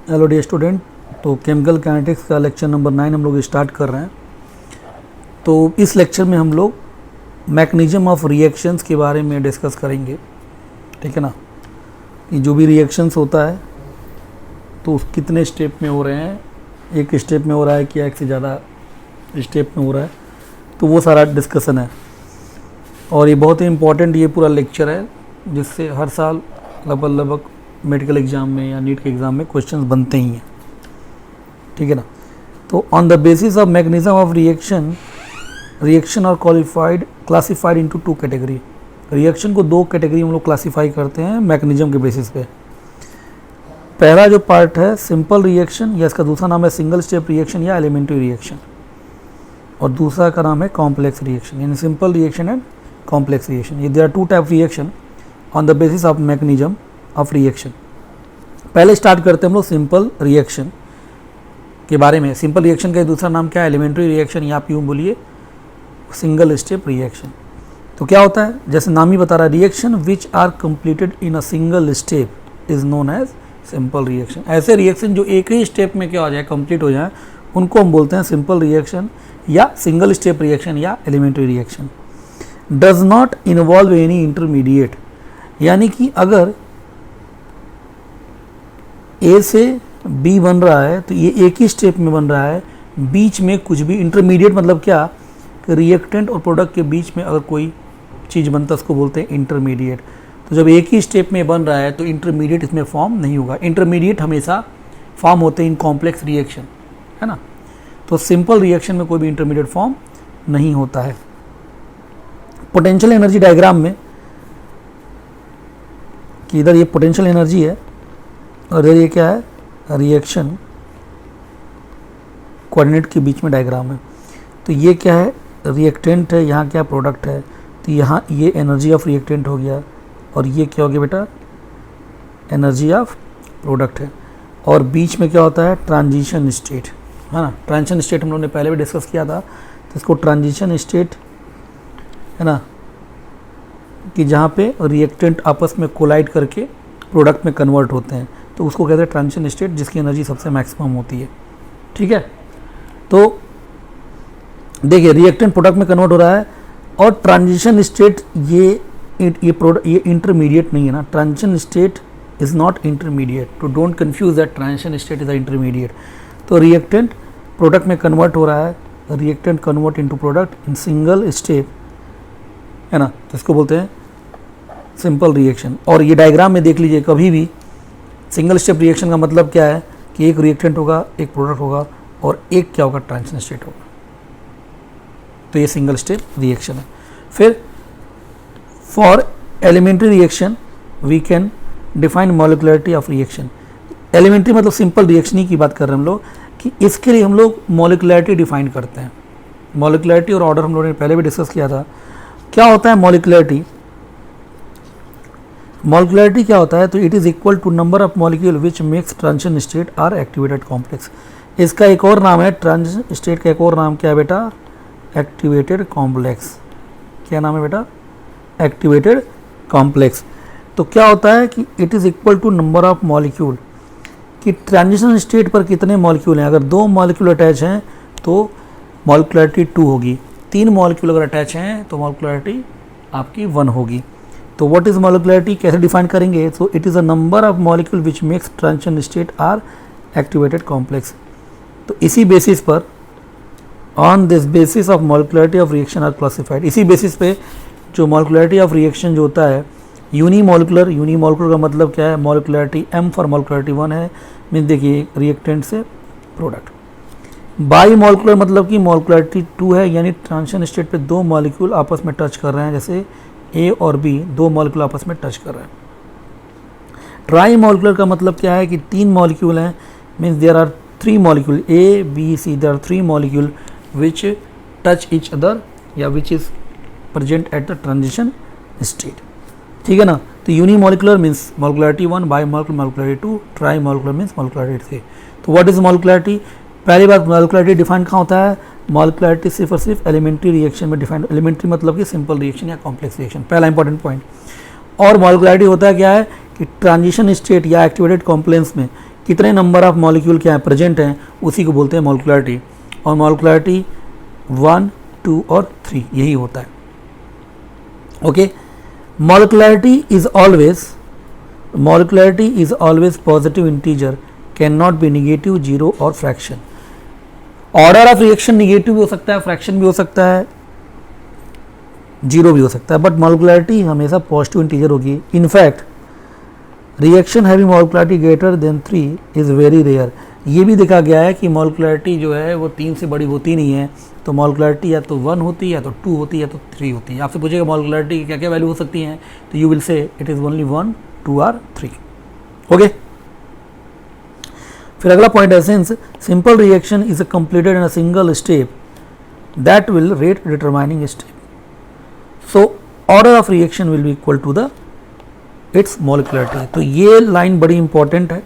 Hello dear student. तो chemical kinetics का lecture number 9 हम लोग स्टार्ट कर रहे हैं। तो इस लेक्चर में हम लोग मैकेनिज्म ऑफ रिएक्शंस के बारे में डिस्कस करेंगे, ठीक है ना। कि जो भी रिएक्शंस होता है तो कितने स्टेप में हो रहे हैं, एक स्टेप में हो रहा है कि एक से ज़्यादा स्टेप में हो रहा है, तो वो सारा डिस्कशन है। और ये बहुत ही इम्पोर्टेंट ये पूरा लेक्चर है, जिससे हर साल लगभग मेडिकल एग्ज़ाम में या नीट के एग्ज़ाम में क्वेश्चंस बनते ही हैं, ठीक है ना। तो on the basis of mechanism of reaction और क्लासिफाइड इनटू 2 कैटेगरी। रिएक्शन को 2 कैटेगरी हम लोग क्लासीफाई करते हैं मैकेनिज्म के बेसिस पे। पहला जो पार्ट है सिंपल रिएक्शन, या इसका दूसरा नाम है सिंगल स्टेप रिएक्शन या एलिमेंट्री रिएक्शन, और दूसरा का नाम है कॉम्प्लेक्स रिएक्शन, यानी simple reaction and complex reaction. ये there are 2 type reaction on the basis of mechanism of reaction. पहले स्टार्ट करते हैं हम लोग सिंपल रिएक्शन के बारे में। सिंपल रिएक्शन का दूसरा नाम क्या है? एलिमेंट्री रिएक्शन, या आप यूँ बोलिए सिंगल स्टेप रिएक्शन। तो क्या होता है, जैसे नाम ही बता रहा है, reaction which are completed in a single step is known as simple reaction. ऐसे रिएक्शन जो एक ही स्टेप में क्या हो जाए, कंप्लीट हो जाए, उनको हम बोलते हैं सिंपल रिएक्शन या सिंगल स्टेप रिएक्शन या elementary reaction. Does not involve any intermediate, यानी कि अगर ए से बी बन रहा है तो ये एक ही स्टेप में बन रहा है, बीच में कुछ भी इंटरमीडिएट मतलब क्या, कि रिएक्टेंट और प्रोडक्ट के बीच में अगर कोई चीज़ बनता है उसको बोलते हैं इंटरमीडिएट। तो जब एक ही स्टेप में बन रहा है तो इंटरमीडिएट इसमें फॉर्म नहीं होगा। इंटरमीडिएट हमेशा फॉर्म होते हैं इन कॉम्प्लेक्स रिएक्शन, है ना। तो सिंपल रिएक्शन में कोई भी इंटरमीडिएट फॉर्म नहीं होता है। पोटेंशियल एनर्जी डायग्राम में कि इधर ये पोटेंशियल एनर्जी है और ये क्या है, रिएक्शन कोऑर्डिनेट के बीच में डायग्राम है। तो ये क्या है, रिएक्टेंट है, यहाँ क्या प्रोडक्ट है। तो यहाँ ये एनर्जी ऑफ रिएक्टेंट हो गया और ये क्या हो गया बेटा, एनर्जी ऑफ प्रोडक्ट है। और बीच में क्या होता है, ट्रांजिशन स्टेट, है ना। ट्रांजिशन स्टेट हम लोगों ने पहले भी डिस्कस किया था। तो इसको ट्रांजिशन स्टेट, है ना, कि जहाँ पे रिएक्टेंट आपस में कोलाइड करके प्रोडक्ट में कन्वर्ट होते हैं, तो उसको कहते हैं ट्रांजिशन स्टेट, जिसकी एनर्जी सबसे मैक्सिमम होती है, ठीक है। तो देखिए रिएक्टेंट प्रोडक्ट में कन्वर्ट हो रहा है, और ट्रांजिशन स्टेट ये इंटरमीडिएट नहीं है ना। Transition state is not intermediate, तो don't confuse that transition state is a intermediate. तो रिएक्टेंट प्रोडक्ट में कन्वर्ट हो रहा है, reactant convert into product in single step, है ना, तो इसको बोलते हैं सिंपल रिएक्शन। और ये डायग्राम में देख लीजिए, कभी भी सिंगल स्टेप रिएक्शन का मतलब क्या है कि एक रिएक्टेंट होगा, एक प्रोडक्ट होगा, और एक क्या होगा, ट्रांजिशन स्टेट होगा। तो ये सिंगल स्टेप रिएक्शन है। फिर for elementary reaction we can define molecularity of reaction. Elementary मतलब सिंपल रिएक्शन ही की बात कर रहे हैं हम लोग, कि इसके लिए हम लोग मॉलिक्युलरिटी डिफाइन करते हैं। मॉलिक्युलरिटी और ऑर्डर हम लोगों ने पहले भी डिस्कस किया था। क्या होता है मॉलिक्युलरिटी? मॉलिक्युलरिटी क्या होता है, तो it is equal to number of molecule which makes transition state or activated complex. इसका एक और नाम है, ट्रांजिशन स्टेट का एक और नाम क्या है बेटा, एक्टिवेटेड कॉम्प्लेक्स। क्या नाम है बेटा, एक्टिवेटेड कॉम्प्लेक्स। तो क्या होता है कि it is equal to number of molecule, कि ट्रांजिशन स्टेट पर कितने मॉलिक्यूल हैं। अगर 2 मॉलिक्यूल अटैच हैं तो मॉलिक्युलरिटी 2 होगी, 3 मॉलिक्यूल अगर अटैच हैं तो मॉलिक्युलरिटी आपकी 1 होगी। तो व्हाट इज मॉलिक्युलरिटी, कैसे डिफाइन करेंगे? So it is a number of molecule which makes transition state or activated complex. तो इसी बेसिस पर, on this basis of molecularity of reaction are classified. इसी बेसिस पे जो मॉलिक्युलरिटी ऑफ रिएक्शन जो होता है, यूनिमॉलिक्युलर का मतलब क्या है, मॉलिक्युलरिटी M फॉर मॉलिक्युलरिटी 1 है, मीन देखिए रिएक्टेंट से प्रोडक्ट। बाई मॉलिक्युलर मतलब कि मॉलिक्युलरिटी 2 है, यानी ट्रांजिशन स्टेट पे 2 मॉलिक्यूल आपस में टच कर रहे हैं, जैसे A और B 2 मॉलिक्यूल आपस में टच कर रहे हैं। ट्राई मॉलिक्युलर का मतलब क्या है कि 3 मॉलिक्यूल हैं, means there are 3 molecule A B C, there are 3 molecule which touch each other या which is present at the transition state, ठीक है ना। तो unimolecular means molecularity 1, bimolecular molecularity 2, trimolecular means molecularity 3। तो what is मॉलिक्युलरिटी? पहली बात, मॉलिक्युलरिटी define कहाँ होता है, मॉलिक्युलरिटी सिर्फ और सिर्फ एलिमेंट्री रिएक्शन में डिफाइंड। एलिमेंट्री मतलब कि सिंपल रिएक्शन या कॉम्प्लेक्स रिएक्शन, पहला इंपॉर्टेंट पॉइंट। और मॉलिक्युलरिटी होता है क्या है कि ट्रांजिशन स्टेट या एक्टिवेटेड कॉम्प्लेक्स में कितने नंबर ऑफ मॉलिक्यूल क्या है प्रेजेंट हैं, उसी को बोलते हैं मॉलिक्युलरिटी। और मॉलिक्युलरिटी 1, 2 और 3 यही होता है। Okay, molecularity is always positive integer, can not be negative, zero और fraction. Order of reaction negative भी हो सकता है, फ्रैक्शन भी हो सकता है, जीरो भी हो सकता है, बट मॉलिक्युलरिटी हमेशा पॉजिटिव इंटीजर होगी। In fact reaction having molecularity greater than 3 is very rare. ये भी देखा गया है कि मॉलिक्युलरिटी जो है वो 3 से बड़ी होती नहीं है, तो मॉलिक्युलरिटी या तो 1 होती है, या तो 2 होती है, या तो 3 होती है। आपसे पूछेगा मॉलिक्युलरिटी की क्या क्या वैल्यू हो सकती हैं, तो you will say it is only 1, 2 और 3। ओके, फिर अगला पॉइंट है, since simple reaction is completed in a single step that will rate determining step, so order of reaction will be equal to the its molecularity. तो ये line बड़ी important है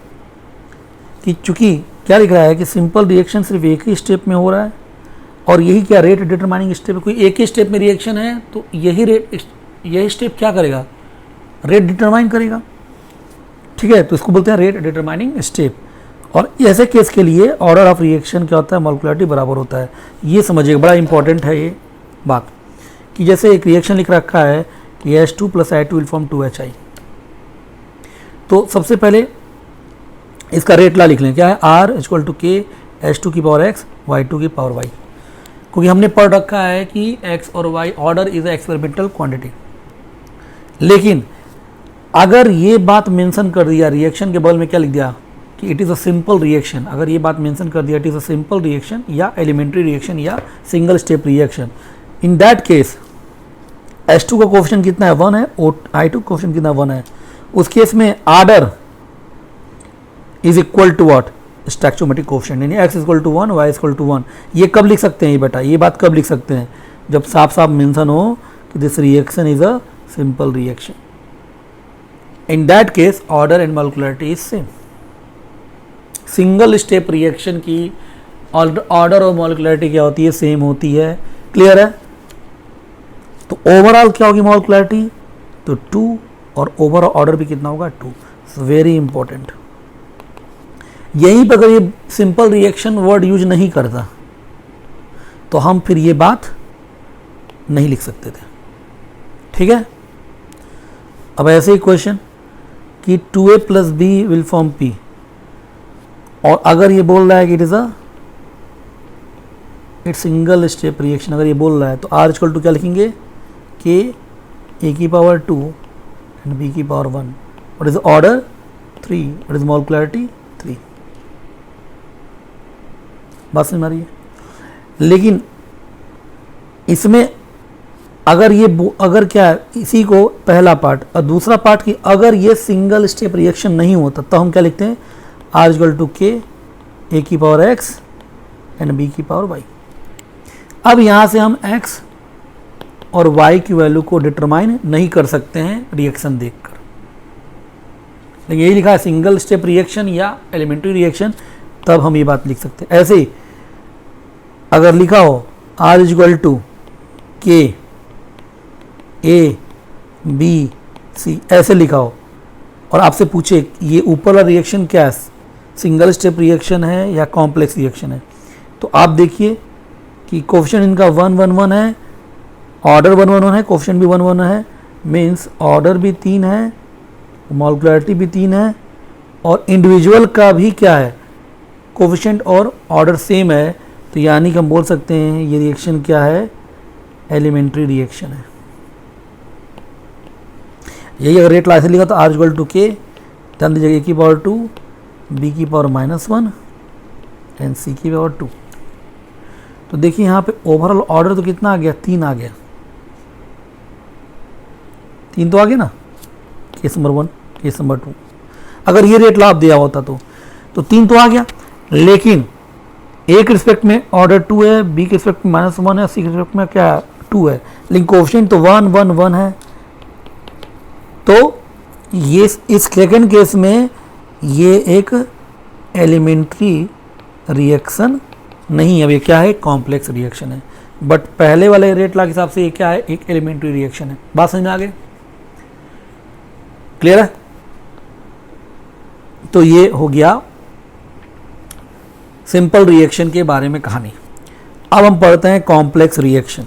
कि चूंकि क्या लिख रहा है कि सिंपल रिएक्शन सिर्फ एक ही स्टेप में हो रहा है, और यही क्या रेट डिटरमाइनिंग स्टेप है। कोई एक ही स्टेप में रिएक्शन है तो यही स्टेप क्या करेगा, रेट डिटरमाइन करेगा। ठीक है, तो इसको बोलते हैं रेट डिटरमाइनिंग स्टेप। और ऐसे केस के लिए ऑर्डर ऑफ रिएक्शन क्या होता है, मॉलिक्युलरिटी बराबर होता है। ये समझिएगा, बड़ा इंपॉर्टेंट है ये बात, कि जैसे एक रिएक्शन लिख रखा है कि H2 + I2 will form 2HI, तो सबसे पहले इसका रेट ला लिख लें, क्या है, R = K H2 की पावर X Y2 की पावर Y, क्योंकि हमने पढ़ रखा है कि X और Y order is experimental quantity. लेकिन अगर ये बात मेंशन कर दिया रिएक्शन के बगल में, क्या लिख दिया कि it is a simple reaction, अगर ये बात मेंशन कर दिया it is a simple reaction या एलिमेंट्री रिएक्शन या single step reaction, in that case H2 का कोफिशिएंट कितना है, 1 है, और I2 का कोफिशिएंट कितना 1 है, उस केस में order is equal to what, stoichiometric coefficient, यानी x = 1 y = 1। ये कब लिख सकते हैं ये बेटा, ये बात कब लिख सकते हैं, जब साफ साफ मेंशन हो कि this reaction is a simple reaction. In that case order and molecularity is same. Single step reaction की ऑर्डर और मॉलिक्युलरिटी क्या होती है, सेम होती है। क्लियर है? तो ओवरऑल क्या होगी मॉलिक्युलरिटी, तो 2, और ओवरऑल ऑर्डर भी कितना होगा, 2। Very important. यहीं पर अगर ये सिंपल रिएक्शन वर्ड यूज नहीं करता तो हम फिर ये बात नहीं लिख सकते थे। ठीक है, अब ऐसे ही क्वेश्चन कि 2A + B will form P, और अगर ये बोल रहा है कि इट्स सिंगल स्टेप रिएक्शन, अगर ये बोल रहा है तो R = क्या लिखेंगे, K A की पावर 2 एंड B की power 1, what is order 3, what is molecularity 3। बात समझ में आ रही है? लेकिन इसमें अगर क्या है, इसी को पहला पार्ट, और दूसरा पार्ट कि अगर ये सिंगल स्टेप रिएक्शन नहीं होता तो हम क्या लिखते हैं, R = K A की पावर X एंड B की पावर Y। अब यहाँ से हम X और Y की वैल्यू को डिटरमाइन नहीं कर सकते हैं रिएक्शन देखकर, लेकिन यही लिखा है सिंगल स्टेप रिएक्शन या एलिमेंट्री रिएक्शन, तब हम ये बात लिख सकते हैं। ऐसे ही अगर लिखा हो R = K A B C ऐसे लिखा हो, और आपसे पूछे ये ऊपर वाला रिएक्शन क्या है, सिंगल स्टेप रिएक्शन है या कॉम्प्लेक्स रिएक्शन है, तो आप देखिए कि कोफिशिएंट इनका 1 1 1 है, ऑर्डर 1 1 1 है, कोफिशिएंट भी 1 1 है, मीन्स ऑर्डर भी 3 है, मॉलिक्युलरिटी भी 3 है, और इंडिविजुअल का भी क्या है, कोफिशिएंट और ऑर्डर सेम है। तो यानी कि हम बोल सकते हैं ये रिएक्शन क्या है, एलिमेंट्री रिएक्शन है। यही अगर रेट लाइसे लिखा तो R = K, ध्यान दीजिएगा A की पावर 2 B की पावर -1 एंड C की पावर 2। तो देखिए यहाँ पे ओवरऑल ऑर्डर तो कितना आ गया, 3 आ गया, 3 तो आ गया ना, केस नंबर 1 केस नंबर 2। अगर ये रेट लाभ दिया होता तो 3 तो आ गया, लेकिन A के रिस्पेक्ट में ऑर्डर 2 है, B के रिस्पेक्ट में -1 है, C के रिस्पेक्ट में क्या 2 है, लेकिन कोफिशिएंट तो 1 1 1 है। तो ये इस सेकेंड केस में ये एक एलिमेंट्री रिएक्शन नहीं है, अब ये क्या है, कॉम्प्लेक्स रिएक्शन है। बट पहले वाले रेट लॉ के हिसाब से ये क्या है, एक एलिमेंट्री रिएक्शन है। बात समझ में आ गई? क्लियर है? तो ये हो गया सिंपल रिएक्शन के बारे में कहानी। अब हम पढ़ते हैं कॉम्प्लेक्स रिएक्शन।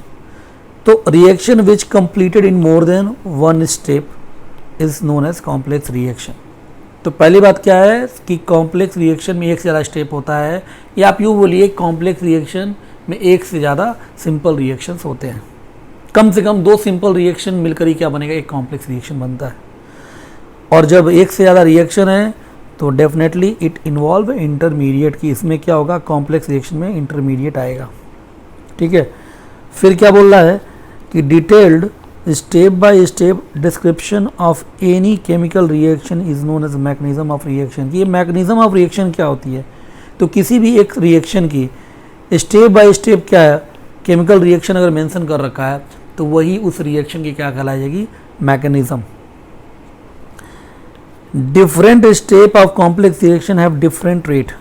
तो reaction which completed in more than one step is known as complex reaction. तो पहली बात क्या है कि कॉम्प्लेक्स रिएक्शन में एक से ज़्यादा स्टेप होता है, या आप यूँ बोलिए कॉम्प्लेक्स रिएक्शन में एक से ज़्यादा सिंपल रिएक्शंस होते हैं। कम से कम 2 सिंपल रिएक्शन मिलकर ही क्या बनेगा, एक कॉम्प्लेक्स रिएक्शन बनता है। और जब एक से ज़्यादा रिएक्शन है तो डेफिनेटली इट इन्वॉल्व इंटरमीडिएट, की इसमें क्या होगा, कॉम्प्लेक्स रिएक्शन में इंटरमीडिएट आएगा। ठीक है, फिर क्या बोल रहा है कि detailed step by step description of any chemical reaction is known as mechanism of reaction. ये मैकेनिज्म ऑफ रिएक्शन क्या होती है, तो किसी भी एक रिएक्शन की स्टेप बाय स्टेप क्या है, केमिकल रिएक्शन अगर मेंशन कर रखा है तो वही उस रिएक्शन की क्या कहलाई जाएगी, mechanism. Different step of complex reaction have different rate.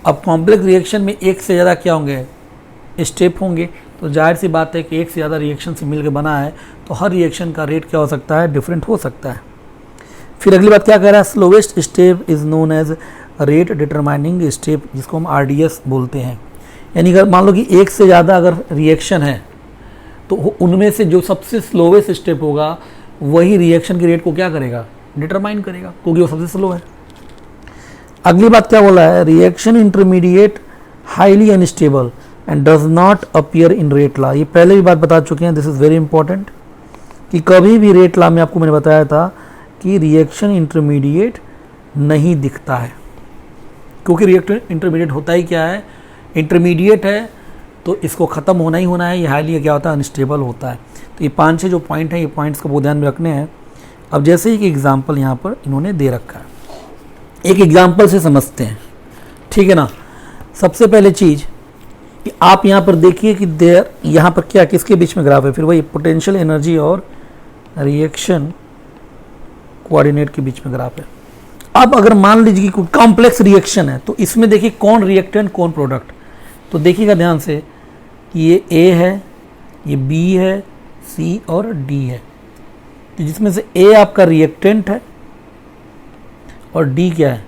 अब कॉम्प्लेक्स रिएक्शन में एक से ज़्यादा क्या होंगे, स्टेप होंगे, तो जाहिर सी बात है कि एक से ज़्यादा रिएक्शन से मिलकर बना है तो हर रिएक्शन का रेट क्या हो सकता है, डिफरेंट हो सकता है। फिर अगली बात क्या कह रहा है, slowest step is known as rate determining step, जिसको हम RDS बोलते हैं। यानी अगर मान लो कि एक से ज़्यादा अगर रिएक्शन है तो उनमें से जो सबसे स्लोवेस्ट स्टेप होगा वही रिएक्शन के रेट को क्या करेगा, डिटरमाइन करेगा, क्योंकि वो सबसे स्लो है। अगली बात क्या बोला है, reaction intermediate highly unstable and does not appear in rate law. ये पहले भी बात बता चुके हैं, दिस इज वेरी इंपॉर्टेंट, कि कभी भी रेट लॉ में आपको मैंने बताया था कि रिएक्शन इंटरमीडिएट नहीं दिखता है, क्योंकि रिएक्शन इंटरमीडिएट होता ही क्या है, इंटरमीडिएट है तो इसको ख़त्म होना ही होना है। ये हाईली क्या होता है, अनस्टेबल होता है। तो ये 5-6 जो पॉइंट हैं, ये पॉइंट्स को ध्यान में रखने हैं। अब जैसे ही एक एग्जाम्पल यहाँ पर इन्होंने दे रखा है, एक एग्जाम्पल से समझते हैं, ठीक है ना। सबसे पहले चीज़ कि आप यहाँ पर देखिए कि देयर यहाँ पर क्या किसके बीच में ग्राफ है, फिर वही पोटेंशियल एनर्जी और रिएक्शन कोऑर्डिनेट के बीच में ग्राफ है। अब अगर मान लीजिए कि कोई कॉम्प्लेक्स रिएक्शन है तो इसमें देखिए कौन रिएक्टेंट कौन प्रोडक्ट, तो देखिएगा ध्यान से कि ये A है, ये B है, C और D है। तो जिसमें से A आपका रिएक्टेंट है और D क्या है,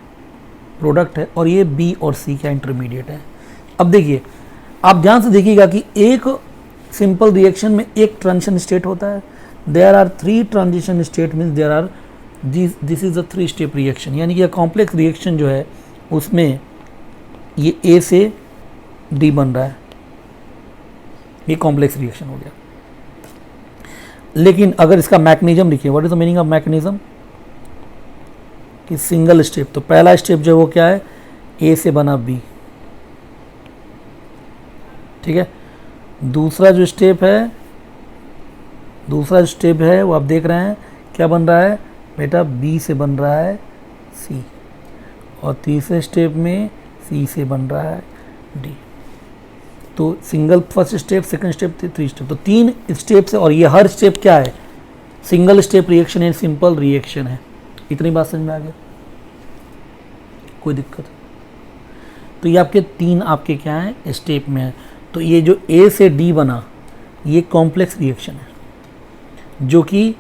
प्रोडक्ट है, और ये B और C क्या इंटरमीडिएट है। अब देखिए, आप ध्यान से देखिएगा कि एक सिंपल रिएक्शन में एक ट्रांजिशन स्टेट होता है, there are 3 transition state means there are this is a 3 step reaction. यानी कि कॉम्प्लेक्स रिएक्शन जो है उसमें ये A से D बन रहा है, ये कॉम्प्लेक्स रिएक्शन हो गया। लेकिन अगर इसका मैकेनिज्म लिखिए, what is the meaning of mechanism, कि सिंगल स्टेप, तो पहला स्टेप जो है वो क्या है, A से बना B, ठीक है। दूसरा जो स्टेप है वो आप देख रहे हैं क्या बन रहा है बेटा, B से बन रहा है C, और तीसरे स्टेप में C से बन रहा है D। तो single first step, second step, 3 step, तो 3 स्टेप से, और ये हर स्टेप क्या है, सिंगल स्टेप रिएक्शन है, सिंपल रिएक्शन है। इतनी बात समझ में आ गया, कोई दिक्कत? तो ये आपके 3 आपके क्या है, स्टेप में है। तो ये जो A से D बना ये कॉम्प्लेक्स रिएक्शन है, जो कि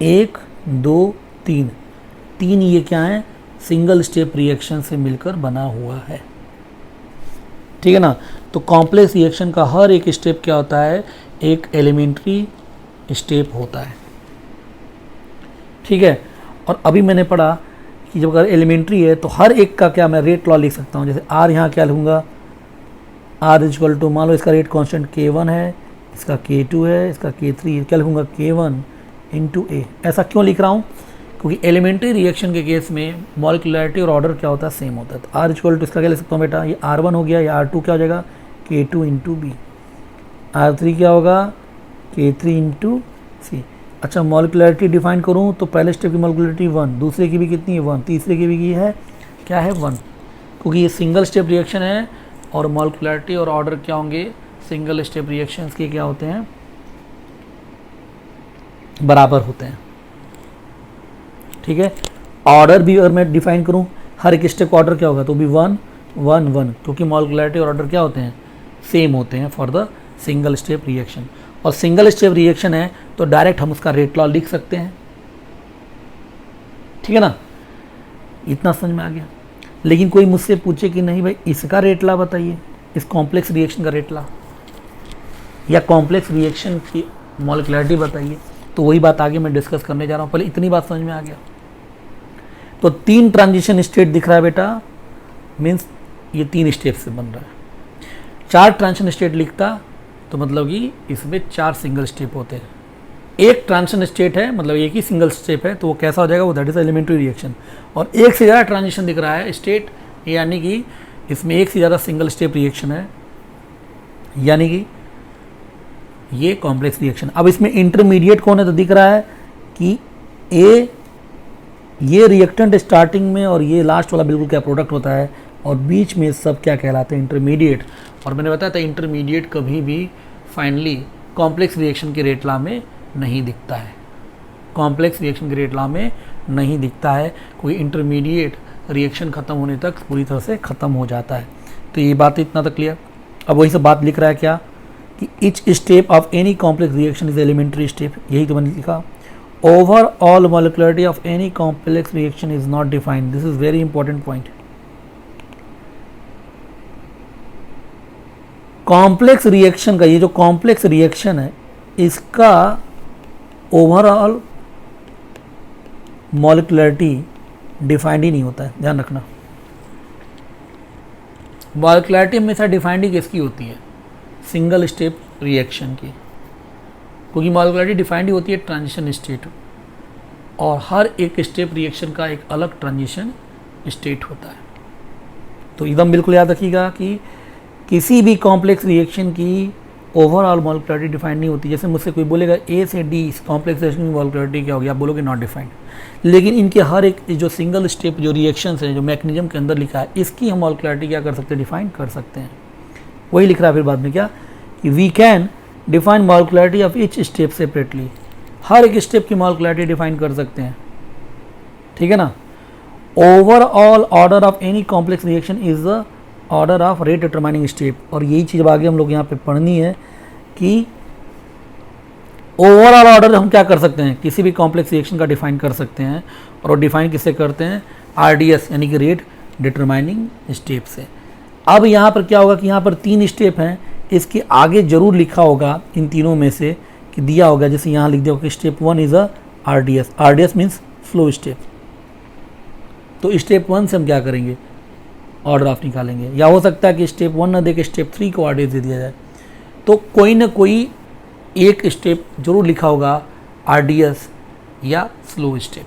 1 2 3 ये क्या है, सिंगल स्टेप रिएक्शन से मिलकर बना हुआ है, ठीक है ना। तो कॉम्प्लेक्स रिएक्शन का हर एक स्टेप क्या होता है, एक एलिमेंट्री स्टेप होता है, ठीक है। और अभी मैंने पढ़ा कि जब अगर एलिमेंट्री है तो हर एक का क्या मैं रेट लॉ लिख सकता हूँ। जैसे R यहाँ क्या लिखूँगा, R इक्वल टू, मान लो इसका रेट कांस्टेंट K1 है, इसका K2 है, इसका K3, क्या लिखूँगा, K1 इंटू A। ऐसा क्यों लिख रहा हूँ, क्योंकि एलिमेंट्री रिएक्शन के केस में मॉलिक्यूलरिटी और ऑर्डर क्या होता है, सेम होता है। तो R इक्वल टू इसका क्या लिख सकता हूँ बेटा, ये R1 हो गया, ये R2 क्या हो जाएगा, K2 इंटू B, R3 क्या होगा, K3 इंटू C। अच्छा, मॉलिक्यूलरिटी डिफाइन करूँ तो पहले स्टेप की मॉलिक्यूलरिटी 1, दूसरे की भी कितनी है 1, तीसरे की भी है क्या है 1, क्योंकि ये सिंगल स्टेप रिएक्शन है और मॉलिक्यूलरिटी और ऑर्डर क्या होंगे, सिंगल स्टेप रिएक्शंस के क्या होते हैं, बराबर होते हैं, ठीक है। ऑर्डर भी अगर मैं डिफाइन करूं, हर एक स्टेप का ऑर्डर क्या होगा, तो भी 1 1 1, क्योंकि मॉलिक्यूलरिटी और ऑर्डर क्या होते हैं, सेम होते हैं for the single step reaction. और सिंगल स्टेप रिएक्शन है तो डायरेक्ट हम उसका रेट लॉ लिख सकते हैं, ठीक है ना। इतना समझ में आ गया। लेकिन कोई मुझसे पूछे कि नहीं भाई इसका रेट ला बताइए, इस कॉम्प्लेक्स रिएक्शन का रेट ला या कॉम्प्लेक्स रिएक्शन की मॉलिक्युलरिटी बताइए, तो वही बात आगे मैं डिस्कस करने जा रहा हूँ। पहले इतनी बात समझ में आ गया। तो 3 ट्रांजिशन स्टेट दिख रहा है बेटा, मीन्स ये 3 स्टेप से बन रहा है। 4 ट्रांजिशन स्टेट लिखता तो मतलब कि इसमें 4 सिंगल स्टेप होते हैं। एक ट्रांजिशन स्टेट है मतलब एक ही सिंगल स्टेप है, तो वो कैसा हो जाएगा, वो दैट इज एलिमेंट्री रिएक्शन। और एक से ज़्यादा ट्रांजिशन दिख रहा है स्टेट, यानी कि इसमें एक से ज़्यादा सिंगल स्टेप रिएक्शन है, यानी कि ये कॉम्प्लेक्स रिएक्शन। अब इसमें इंटरमीडिएट कौन है, तो दिख रहा है कि ये रिएक्टेंट स्टार्टिंग में और ये लास्ट वाला बिल्कुल क्या प्रोडक्ट होता है, और बीच में सब क्या कहलाते हैं, इंटरमीडिएट। और मैंने बताया था इंटरमीडिएट कभी भी फाइनली कॉम्प्लेक्स रिएक्शन के रेट लॉ में नहीं दिखता है, कॉम्प्लेक्स रिएक्शन के रेट लॉ में नहीं दिखता है। कोई इंटरमीडिएट रिएक्शन ख़त्म होने तक पूरी तरह से ख़त्म हो जाता है। तो ये बात इतना तक क्लियर। अब वही सब बात लिख रहा है क्या, कि each step of any complex reaction is elementary step, यही तो मैंने लिखा। Overall molecularity of any complex reaction is not defined, this is very important point. Complex reaction का, ये जो कॉम्प्लेक्स रिएक्शन है इसका ओवरऑल मॉलिक्युलरिटी डिफाइंड ही नहीं होता है, ध्यान रखना। मॉलिक्युलरिटी हमेशा डिफाइंड ही किसकी होती है, सिंगल स्टेप रिएक्शन की, क्योंकि मॉलिक्युलरिटी डिफाइंड ही होती है ट्रांजिशन स्टेट, और हर एक स्टेप रिएक्शन का एक अलग ट्रांजिशन स्टेट होता है। तो एकदम बिल्कुल याद रखिएगा कि किसी भी कॉम्प्लेक्स रिएक्शन की ओवरऑल मॉलिक्युलरिटी डिफाइंड नहीं होती। जैसे मुझसे कोई बोलेगा ए से डी कॉम्प्लेक्स रिएक्शन की मॉलिक्युलरिटी क्या होगी, आप बोलोगे नॉट डिफाइंड, लेकिन इनके हर एक जो सिंगल स्टेप जो रिएक्शंस हैं, जो मैकेनिज्म के अंदर लिखा है, इसकी हम मॉलिक्युलरिटी क्या कर सकते हैं, डिफाइन कर सकते हैं। वही लिख रहा है फिर बाद में क्या, कि we can define molecularity of each step separately, हर एक स्टेप की मॉलिक्युलरिटी डिफाइन कर सकते हैं, ठीक है ना। Overall order of any complex reaction is the order of rate determining step. और यही चीज़ आगे हम लोग यहाँ पे पढ़नी है कि ओवरऑल ऑर्डर हम क्या कर सकते हैं, किसी भी कॉम्प्लेक्स रिएक्शन का डिफाइन कर सकते हैं, और वो डिफाइन किससे करते हैं, RDS यानी कि रेट डिटरमाइनिंग स्टेप से। अब यहाँ पर क्या होगा कि यहाँ पर 3 स्टेप हैं, इसके आगे जरूर लिखा होगा इन तीनों में से कि दिया होगा, जैसे यहाँ लिख दिया होगा कि step 1 is a RDS means slow step. तो स्टेप 1 से हम क्या करेंगे, ऑर्डर ऑफ निकालेंगे, या हो सकता है कि स्टेप 1 ना दे के स्टेप 3 को RDS दे दिया जाए। तो कोई ना कोई एक स्टेप जरूर लिखा होगा RDS या स्लो स्टेप,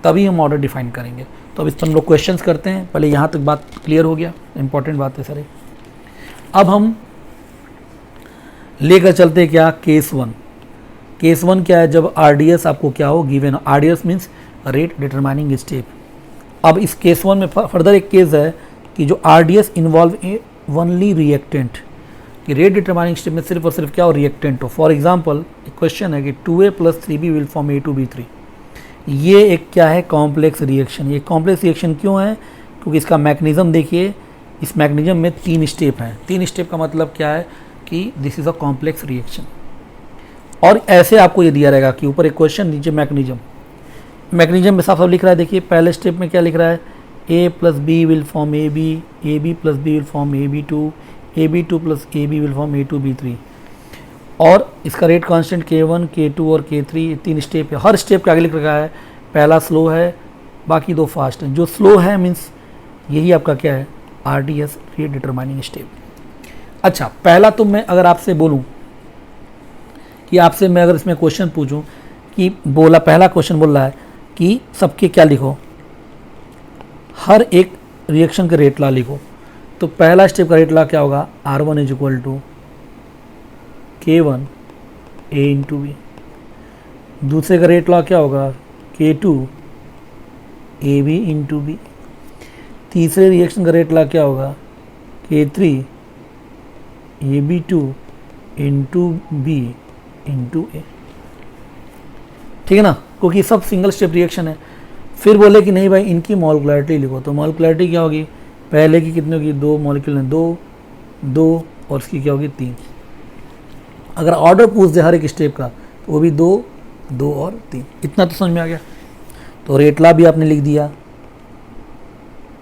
तभी हम ऑर्डर डिफाइन करेंगे। तो अब इस पर हम लोग क्वेश्चंस करते हैं। पहले यहाँ तक बात क्लियर हो गया, इंपॉर्टेंट बात है सारे। अब हम लेकर चलते हैं क्या, केस 1। केस 1 क्या है, जब RDS आपको क्या हो, given. RDS means rate determining step. अब इस केस 1 में फर्दर एक केस है कि जो RDS involve A only reactant, कि रेट डिटरमाइनिंग स्टेप में सिर्फ और सिर्फ क्या हो, रिएक्टेंट हो। फॉर एग्जांपल एक क्वेश्चन है कि 2A + 3B will form A2B3। ये एक क्या है, कॉम्प्लेक्स रिएक्शन। ये कॉम्प्लेक्स रिएक्शन क्यों है, क्योंकि इसका मैकेनिज्म देखिए, इस मैकेनिज्म में 3 स्टेप हैं। 3 स्टेप का मतलब क्या है कि this is a complex reaction. और ऐसे आपको ये दिया रहेगा कि ऊपर एक क्वेश्चन, नीचे मैकेनिज्म। मैकेनिज्म में साफ साफ लिख रहा है, देखिए पहले स्टेप में क्या लिख रहा है, A + B will form AB, AB + B will form AB2, AB2 + AB will form A2B3। और इसका रेट कांस्टेंट K1, K2 और K3, 3 स्टेप है। हर स्टेप के आगे लिख रखा है, पहला स्लो है, बाकी 2 फास्ट हैं। जो स्लो है मीन्स यही आपका क्या है, RDS रेट डिटरमाइनिंग स्टेप। अच्छा, पहला तो मैं अगर आपसे बोलूँ कि आपसे मैं अगर इसमें क्वेश्चन पूछूं कि बोला, पहला क्वेश्चन बोल रहा है कि सबके क्या लिखो, हर एक रिएक्शन के रेट लॉ लिखो। तो पहला स्टेप का रेट लॉ क्या होगा, R1 = K1 A × B। दूसरे का रेट लॉ क्या होगा, K2 AB × B। तीसरे रिएक्शन का रेट लॉ क्या होगा, K3 AB2 × B × A। ठीक है ना, क्योंकि सब सिंगल स्टेप रिएक्शन है। फिर बोले कि नहीं भाई इनकी मॉलिक्युलरिटी लिखो, तो मॉलिक्युलरिटी क्या होगी, पहले की कितनी होगी, 2 मॉलिक्यूल हैं, 2 और इसकी क्या होगी, 3। अगर ऑर्डर पूछ दे हर एक स्टेप का तो वो भी 2 और 3। इतना तो समझ में आ गया। तो रेट लॉ भी आपने लिख दिया,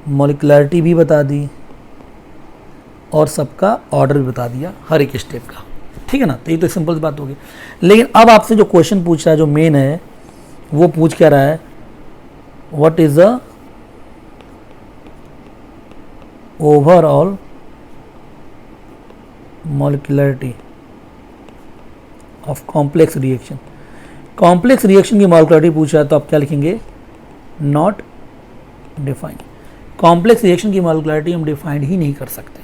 मॉलिक्युलरिटी भी बता दी और सबका ऑर्डर भी बता दिया हर एक स्टेप का, ठीक है ना। तो ये तो सिंपल बात होगी। लेकिन अब आपसे जो क्वेश्चन पूछ रहा है, जो मेन है, वो पूछ क्या रहा है, what is the overall molecularity of complex reaction. Complex reaction की मॉलिक्युलरिटी पूछ रहा है तो आप क्या लिखेंगे, नॉट डिफाइंड। कॉम्प्लेक्स रिएक्शन की मॉलिक्युलरिटी हम डिफाइंड ही नहीं कर सकते,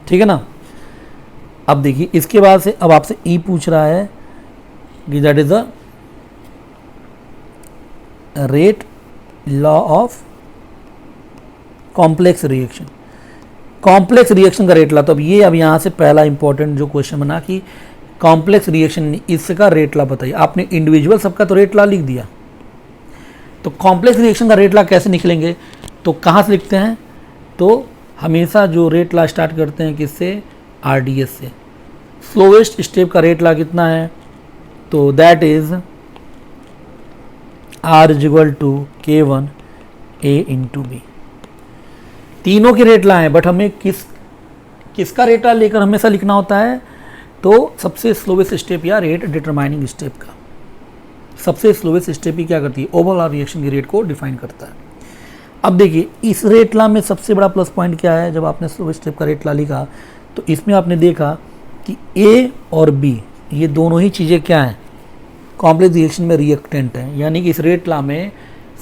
ठीक है ना। अब देखिए इसके बाद से अब आपसे ई पूछ रहा है कि that is the rate law of complex reaction. Complex reaction का रेट लॉ, तो अब ये अब यहाँ से पहला इंपॉर्टेंट जो क्वेश्चन बना कि कॉम्प्लेक्स रिएक्शन इसका रेट लॉ बताइए। आपने इंडिविजुअल सबका तो रेट लॉ लिख दिया, तो कॉम्प्लेक्स रिएक्शन का रेट लॉ कैसे निकलेंगे, तो कहाँ से लिखते हैं, तो हमेशा जो रेट लॉ स्टार्ट करते हैं किससे, आरडीएस से। स्लोवेस्ट स्टेप का रेट लॉ कितना है, तो that is R is equal to K1 A into B. तीनों के रेट लॉ हैं, बट हमें किसका रेट लॉ लेकर हमेशा लिखना होता है, तो सबसे स्लोवेस्ट स्टेप या रेट डिटरमाइनिंग स्टेप का। सबसे स्लोवेस्ट स्टेप ही क्या करती है, ओवरऑल रिएक्शन की रेट को डिफाइन करता है। अब देखिए इस रेट लॉ में सबसे बड़ा प्लस पॉइंट क्या है, जब आपने स्लोवेस्ट स्टेप का रेट लॉ लिखा तो इसमें आपने देखा कि ए और बी ये दोनों ही चीज़ें क्या हैं, कॉम्प्लेक्स रिएक्शन में रिएक्टेंट है। यानी कि इस रेट लॉ में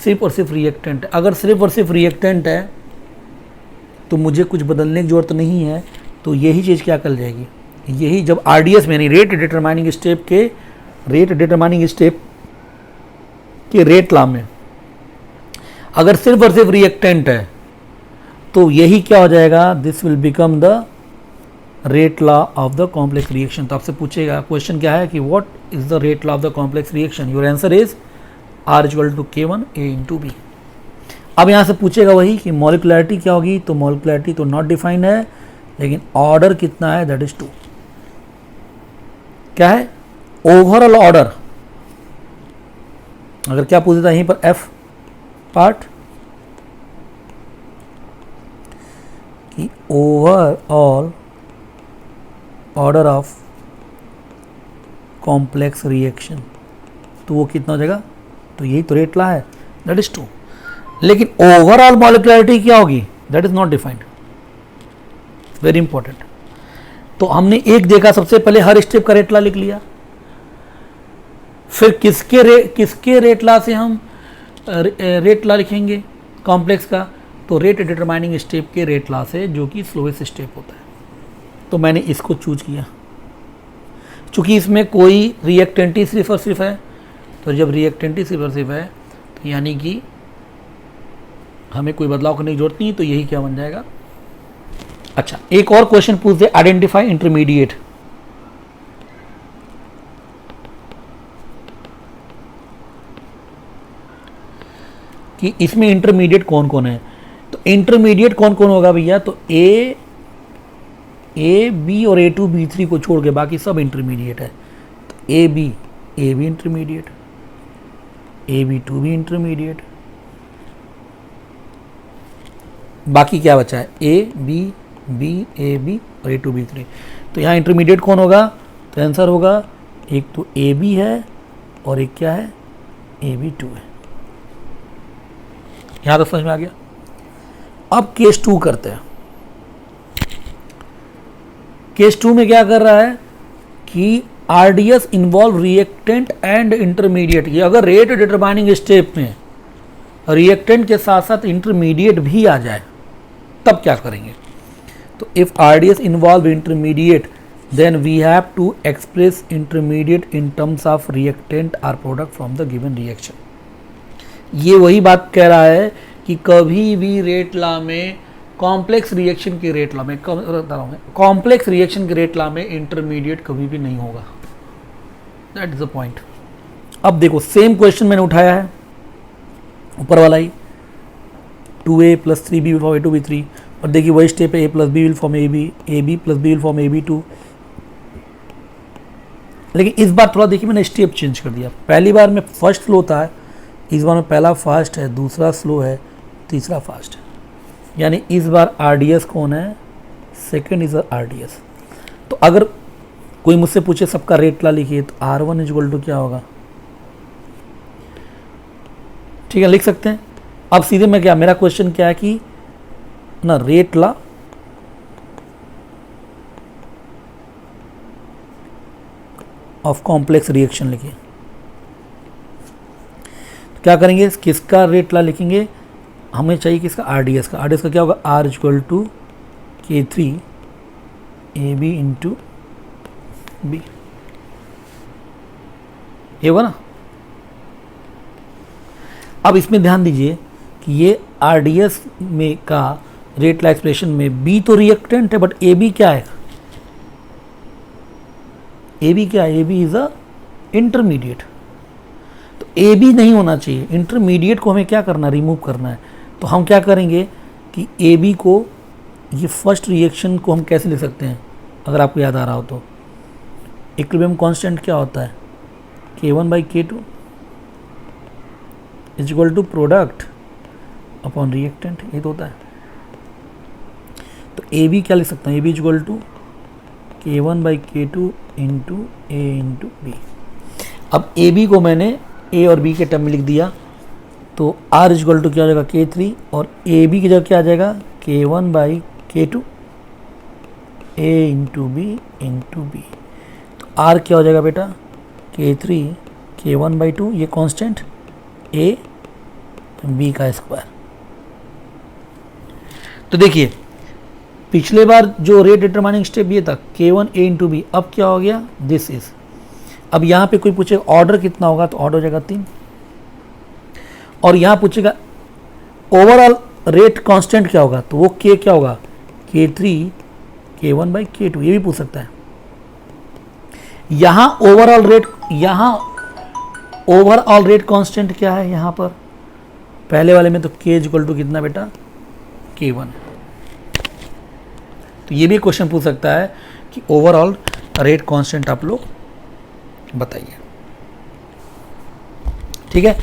सिर्फ और सिर्फ रिएक्टेंट है। अगर सिर्फ और सिर्फ रिएक्टेंट है तो मुझे कुछ बदलने की जरूरत नहीं है, तो यही चीज़ क्या कर जाएगी, यही जब आरडीएस में यानी रेट डिटरमाइनिंग स्टेप के रेट लॉ में अगर सिर्फ और सिर्फ रिएक्टेंट है तो यही क्या हो जाएगा, this will become the rate law of the complex reaction. तो आपसे पूछेगा क्वेश्चन क्या है कि what is the rate law of the complex reaction, your answer is R equal to K1 A into B. अब यहाँ से पूछेगा वही कि मॉलिक्युलरिटी क्या होगी, तो मॉलिक्युलरिटी तो नॉट डिफाइंड है, लेकिन ऑर्डर कितना है, दैट इज 2। क्या है, ओवरऑल ऑर्डर। अगर क्या पूछता है यहीं पर एफ पार्ट कि overall order of complex reaction, तो वो कितना हो जाएगा, तो यही तो रेट लॉ है, दैट इज 2। लेकिन ओवरऑल मॉलिक्युलरिटी क्या होगी, that is not defined, very important. तो हमने एक देखा, सबसे पहले हर स्टेप का रेट लॉ लिख लिया, फिर किसके रेट लॉ से हम रेट लॉ लिखेंगे कॉम्प्लेक्स का, तो रेट डिटरमाइनिंग स्टेप के रेट लॉ से, जो कि स्लोवेस्ट स्टेप होता है। तो मैंने इसको चूज किया, चूंकि इसमें कोई रिएक्टेंट ही सिर्फ और सिर्फ है, तो जब रिएक्टेंट ही सिर्फ और सिर्फ है तो यानी कि हमें कोई बदलाव करने की जरूरत नहीं, तो यही क्या बन जाएगा। अच्छा, एक और क्वेश्चन पूछ दे, आइडेंटिफाई इंटरमीडिएट। कि इसमें इंटरमीडिएट कौन कौन है, तो इंटरमीडिएट कौन कौन होगा भैया, तो ए बी और A2 B3 को छोड़ के बाकी सब इंटरमीडिएट है। तो ए बी इंटरमीडिएट, AB2 भी इंटरमीडिएट, बाकी क्या बचा है, A B AB और A2 B3। तो यहाँ इंटरमीडिएट कौन होगा, तो आंसर होगा एक तो AB है और एक क्या है, AB2 है। यहाँ तो समझ में आ गया। अब केस 2 करते हैं। केस 2 में क्या कर रहा है कि RDS involve reactant and intermediate. ये अगर रेट डिटरमाइनिंग स्टेप में रिएक्टेंट के साथ साथ इंटरमीडिएट भी आ जाए तब क्या करेंगे, तो if RDS involve intermediate then we have to express intermediate in terms of reactant or product from the given reaction. ये वही बात कह रहा है कि कभी भी रेट लॉ में कॉम्प्लेक्स रिएक्शन के रेट लॉ में कॉम्प्लेक्स रिएक्शन के रेट लॉ में इंटरमीडिएट कभी भी नहीं होगा, दैट इज द पॉइंट। अब देखो सेम क्वेश्चन मैंने उठाया है ऊपर वाला ही, 2A + 3B will form A2 B3, और देखिए वही स्टेप है, A + B will form AB + B will form AB2। लेकिन इस बार थोड़ा देखिए मैंने स्टेप चेंज कर दिया। पहली बार में फर्स्ट स्लो था, इस बार में पहला फास्ट है, दूसरा स्लो है, तीसरा फास्ट है, यानी इस बार RDS कौन है, सेकेंड इज RDS। तो अगर कोई मुझसे पूछे सबका रेट ला लिखिए तो R1 इक्वल टू क्या होगा, ठीक है लिख सकते हैं। अब सीधे मैं क्या, मेरा क्वेश्चन क्या है कि ना rate La of complex reaction लिखिए। तो क्या करेंगे, किसका रेट ला लिखेंगे, हमें चाहिए किसका, RDS का। RDS का क्या होगा, R equal to K3 AB into B, ये होगा ना। अब इसमें ध्यान दीजिए कि ये RDS में का रेट ला एक्सप्रेशन में B तो रिएक्टेंट है, बट AB क्या है, AB क्या है, AB इज अ इंटरमीडिएट। तो AB नहीं होना चाहिए, इंटरमीडिएट को हमें क्या करना है, रिमूव करना है। तो हम क्या करेंगे कि AB को, ये फर्स्ट रिएक्शन को हम कैसे लिख सकते हैं, अगर आपको याद आ रहा हो तो, इक्विलिब्रियम कांस्टेंट क्या होता है, K1/K2 is equal to product upon reactant, ये तो होता है। तो AB क्या लिख सकता हूँ, AB is equal to K1/K2 into A into B. अब AB को मैंने A और B के टर्म में लिख दिया, तो R इज इक्वल टू क्या हो जाएगा, K3, और AB की जगह क्या आ जाएगा, K1/K2 A into B into B. तो R क्या हो जाएगा बेटा, K3 K1/2, ये कांस्टेंट, A B का स्क्वायर। तो देखिए पिछले बार जो रेट डिटरमाइनिंग स्टेप ये था K1 A इंटू बी, अब क्या हो गया, दिस इज। अब यहाँ पे कोई पूछेगा ऑर्डर कितना होगा, तो ऑर्डर हो जाएगा 3। और यहाँ पूछेगा ओवरऑल रेट कांस्टेंट क्या होगा, तो वो K क्या होगा, K3 K1/K2, ये भी पूछ सकता है। यहाँ ओवरऑल रेट कांस्टेंट क्या है, यहाँ पर पहले वाले में तो K इक्वल टू कितना बेटा, K1। तो ये भी क्वेश्चन पूछ सकता है कि ओवरऑल रेट कांस्टेंट आप लोग बताइए, ठीक है।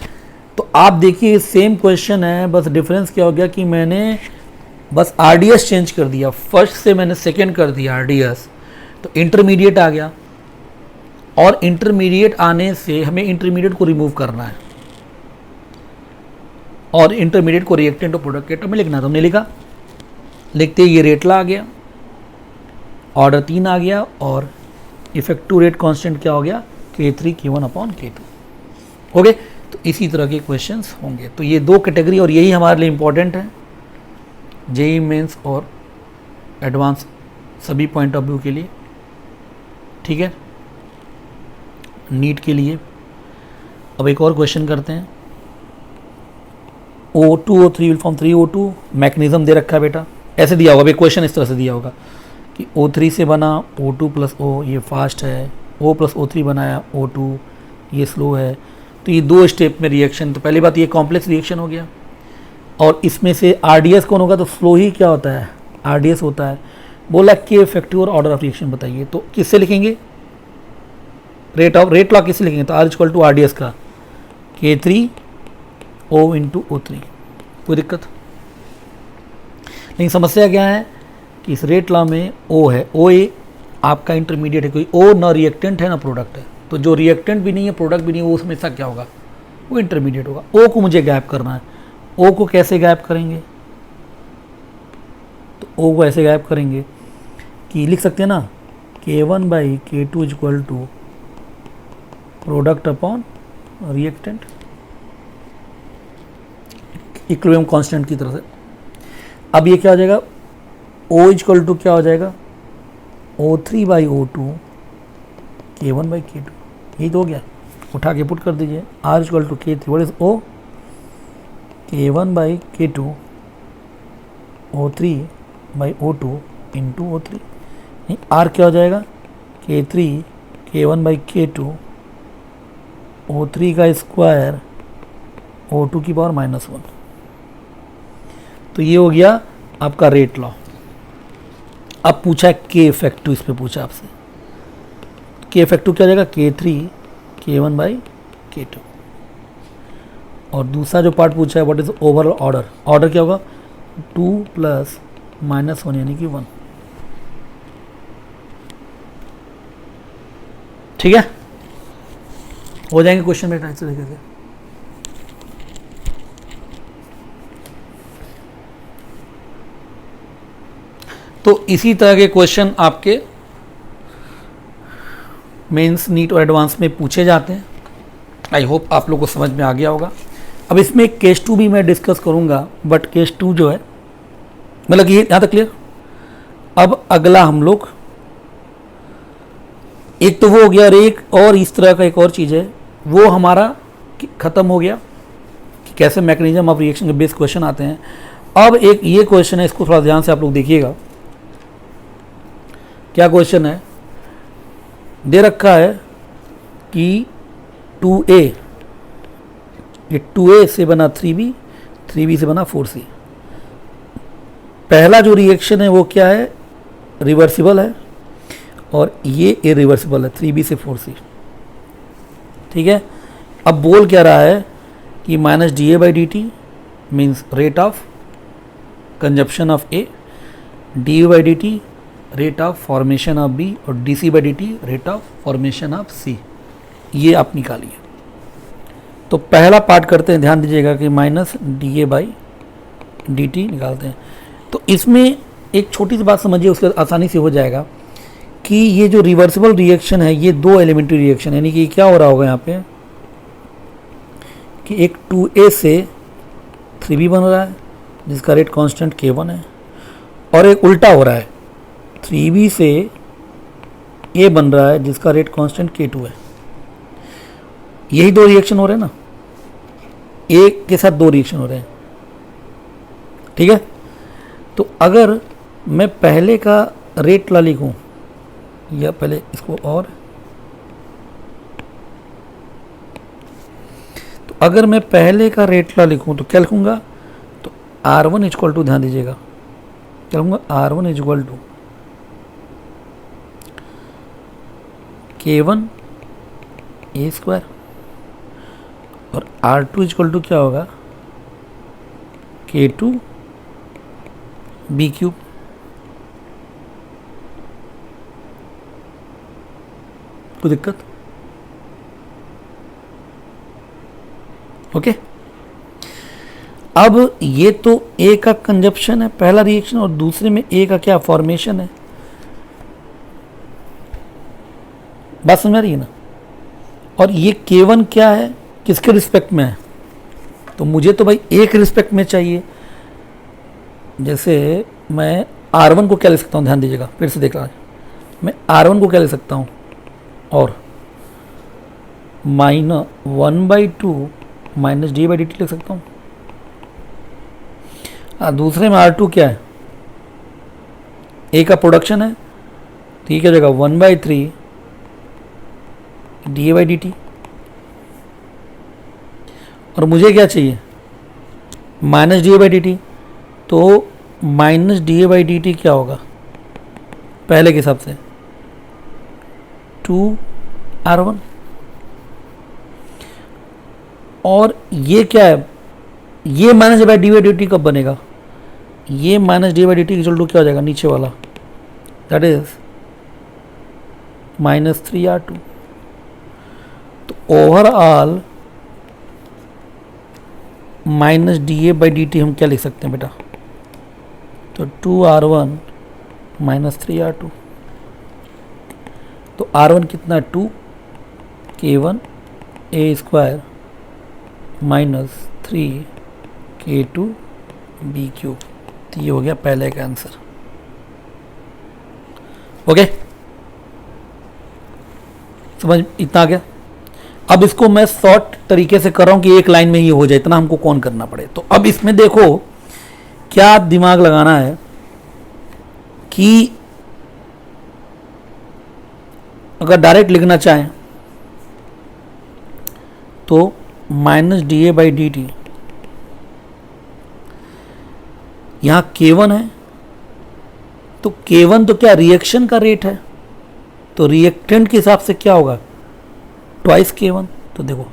तो आप देखिए सेम क्वेश्चन है, बस डिफरेंस क्या हो गया कि मैंने बस RDS चेंज कर दिया, फर्स्ट से मैंने सेकेंड कर दिया RDS, तो इंटरमीडिएट आ गया। और इंटरमीडिएट आने से हमें इंटरमीडिएट को रिमूव करना है और इंटरमीडिएट को रिएक्टेंट और प्रोडक्ट के टर्म में लिखना है। तो हमने लिखा, लिखते ही ये रेट ला आ गया, ऑर्डर 3 आ गया, और इफेक्टिव रेट कांस्टेंट क्या हो गया, K3 K1/K2 हो गए। तो इसी तरह के क्वेश्चंस होंगे। तो ये 2 कैटेगरी, और यही हमारे लिए इम्पोर्टेंट है JEE मेंस और एडवांस सभी पॉइंट ऑफ व्यू के लिए, ठीक है, नीट के लिए। अब एक और क्वेश्चन करते हैं, O2 O3 will form 3O2, mechanism दे रखा है बेटा, ऐसे दिया होगा, क्वेश्चन इस तरह से दिया होगा कि O3 से बना O2 + O, ये फास्ट है, O + O3 बनाया O2, ये स्लो है। तो ये 2 स्टेप में रिएक्शन, तो पहली बात ये कॉम्प्लेक्स रिएक्शन हो गया। और इसमें से RDS कौन होगा, तो स्लो ही क्या होता है, RDS होता है। बोला कि इफेक्टिव और ऑर्डर ऑफ रिएक्शन बताइए, तो किससे लिखेंगे, रेट लॉ किससे लिखेंगे, तो R इक्वल टू RDS का K3 O इंटू O3। कोई दिक्कत, लेकिन समस्या क्या है कि इस रेट लॉ में O है, OA आपका इंटरमीडिएट है, कोई O ना रिएक्टेंट है ना प्रोडक्ट है। तो जो रिएक्टेंट भी नहीं है प्रोडक्ट भी नहीं है, वो हमेशा क्या होगा, वो इंटरमीडिएट होगा। O को मुझे गैप करना है, O को कैसे गैप करेंगे, तो O को ऐसे गैप करेंगे कि लिख सकते हैं ना, K1/K2 equal to product upon reactant, equilibrium constant की तरह से। अब ये क्या हो जाएगा, O इक्वल टू क्या हो जाएगा, O3/O2 K1/K2, यही तो हो गया, उठा के पुट कर दीजिए। R equal to K3, what is O, K1/K2 O3/O2 into O3, R क्या हो जाएगा, K3 K1/K2 O3 का स्क्वायर O2 की पावर -1। तो ये हो गया आपका रेट लॉ। अब पूछा है K इफेक्टिव, इस पे पूछा आपसे, K इफेक्टिव क्या हो जाएगा, K3 K1/K2। और दूसरा जो पार्ट पूछा है what is overall order, order क्या होगा 2 + -1 यानी कि 1। ठीक है, हो जाएंगे क्वेश्चन मेरे टाइप से देखेंगे। तो इसी तरह के क्वेश्चन आपके मेंस, नीट और एडवांस में पूछे जाते हैं। आई होप आप लोगों को समझ में आ गया होगा। अब इसमें केस 2 भी मैं डिस्कस करूंगा, बट केस 2 जो है मतलब ये यहाँ तक क्लियर। अब अगला हम लोग, एक तो वो हो गया और एक और इस तरह का एक और चीज़ है, वो हमारा ख़त्म हो गया कि कैसे मैकेनिज्म ऑफ रिएक्शन के बेस्ड क्वेश्चन आते हैं। अब एक ये क्वेश्चन है, इसको थोड़ा ध्यान से आप लोग देखिएगा। क्या क्वेश्चन है, दे रखा है कि 2A, ये 2A से बना 3B, 3B से बना 4C। पहला जो रिएक्शन है वो क्या है, रिवर्सिबल है, और ये इरिवर्सिबल है 3B से 4C। ठीक है, अब बोल क्या रहा है कि -dA/dt means rate of consumption of A, dA/dt rate of formation of B, और dC/dt rate of formation of C। ये आप निकालिए। तो पहला पार्ट करते हैं, ध्यान दीजिएगा कि -dA/dt निकालते हैं। तो इसमें एक छोटी सी बात समझिए, उसके आसानी से हो जाएगा कि ये जो रिवर्सिबल रिएक्शन है ये 2 एलिमेंट्री रिएक्शन है, यानी कि क्या हो रहा होगा यहाँ पे कि एक 2A से 3B बन रहा है जिसका रेट कांस्टेंट K1 है, और एक उल्टा हो रहा है 3B से A बन रहा है जिसका रेट कांस्टेंट K2 है। यही 2 रिएक्शन हो रहे हैं ना, एक के साथ 2 रिएक्शन हो रहे हैं। ठीक है, तो अगर मैं पहले का रेट ला लिखूं, या पहले इसको, और तो अगर मैं पहले का रेट ला लिखूं तो क्या लिखूंगा, तो R1 इक्वल टू, ध्यान दीजिएगा क्या लिखूंगा, R1 equal to K1 A² और R2 इक्वल टू क्या होगा K2 B³। कोई दिक्कत? ओके, अब ये तो A का कंजप्शन है पहला रिएक्शन, और दूसरे में A का क्या फॉर्मेशन है। बात समझ आ रही है ना। और ये K1 क्या है, किसके रिस्पेक्ट में है, तो मुझे तो भाई एक रिस्पेक्ट में चाहिए। जैसे मैं R1 को क्या ले सकता हूँ, ध्यान दीजिएगा, फिर से देख रहा है, मैं R1 को क्या ले सकता हूँ, और -1/2 -dA/dt लिख सकता हूँ। दूसरे में R2 क्या है, A का प्रोडक्शन है, ठीक है, जगह 1/3 dA/dt, और मुझे क्या चाहिए -dA/dt, तो -dA/dt क्या होगा पहले के हिसाब से 2R1, और ये क्या है, ये -dA/dt कब बनेगा, ये -dA/dt इक्वल टू क्या हो जाएगा नीचे वाला, दैट इज -3R2। तो ओवरऑल -dA/dt हम क्या लिख सकते हैं बेटा, तो 2R1 -3R2। तो R1 कितना है 2, K1 A² -3 K2 B³। तो ये हो गया पहले का आंसर। ओके, समझ इतना आ गया। अब इसको मैं शॉर्ट तरीके से कर रहा हूं कि एक लाइन में ये हो जाए, इतना हमको कौन करना पड़े। तो अब इसमें देखो क्या दिमाग लगाना है कि अगर डायरेक्ट लिखना चाहें तो -dA/dt, यहां K1 है, तो K1 तो क्या रिएक्शन का रेट है, तो रिएक्टेंट के हिसाब से क्या होगा ट्वाइस K1। तो देखो